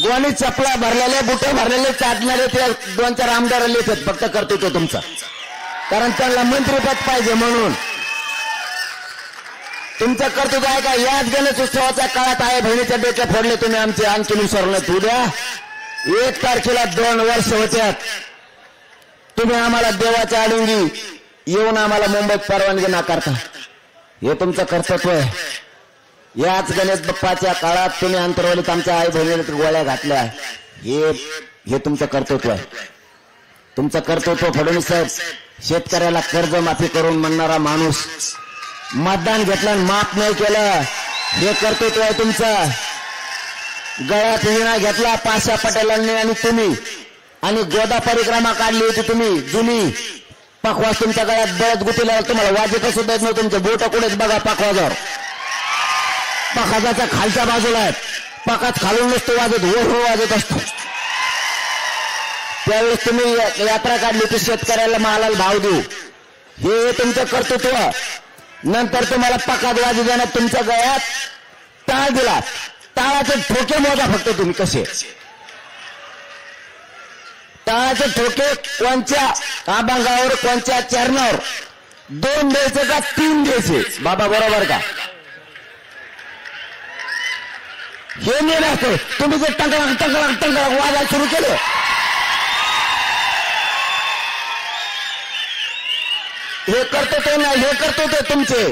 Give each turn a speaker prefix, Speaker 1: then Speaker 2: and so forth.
Speaker 1: गोणी चपला भरलेले बुटे भरलेले चाटणारे ते 2-4 आमदार लिहितात फक्त कर्तृत्व तुमचं, कारण त्यांना मंत्रीपद पाहिजे म्हणून. तुमचं कर्तृत्व आहे का? याच गणेश उत्सवाच्या काळात आहे बहिणीच्या डोक्या फोडले तुम्ही आमचे, आणखी विसरलं. उद्या 1 तारखेला 2 वर्ष होत्यात. तुम्ही आम्हाला देवाच्या आडुंगी येऊन आम्हाला मुंबईत परवानगी नाकारता. हे तुमचं कर्तृत्व आहे. याच गणेश बाप्पाच्या काळात तुम्ही अंतरवलीत आमच्या आई बहिणीला गोळ्या घातल्या. हे तुमचं कर्तृत्व आहे. तुमचं कर्तृत्व फडणवीस साहेब, शेतकऱ्याला कर्जमाफी करून म्हणणारा माणूस, मतदान घेतलं आणि माफ नाही केलं, हे कर्तृत्व आहे तुमचं. गळ्यात विणा घेतला पाशा पटेलांनी आणि तुम्ही, आणि गोदा परिक्रमा काढली होती तुम्ही जुनी. पखवाज तुमच्या गळ्यात बळद गुतीला तुम्हाला वाजत सुद्धा येत नव्हतं. तुमचे बोट कुठेच बघा पखवाजावर. पखाजाच्या खालच्या बाजूला आहेत. पखात खालून नसतो वाजत, हो वाजत असतो. त्यावेळेस तुम्ही यात्रा काढली होती शेतकऱ्याला मालाला भाव देऊ, हे तुमचं कर्तृत्व. नंतर तुम्हाला पखात वाजू देण्यात तुमच्या गळ्यात टाळ दिला. टाळाचे ठोके मोजा फक्त तुम्ही कसे. टाळाचे ठोके कोणत्या अभंगावर, कोणत्या चरणावर, 2 द्यायचे का 3 द्यायचे? बाबा बरोबर का? हे नाही असतो. तुम्ही जे टंकळक टंकळक टंकळक वाजायला सुरू केलं, हे कर्तृत्व नाही, हे कर्तृत्व तुमचे.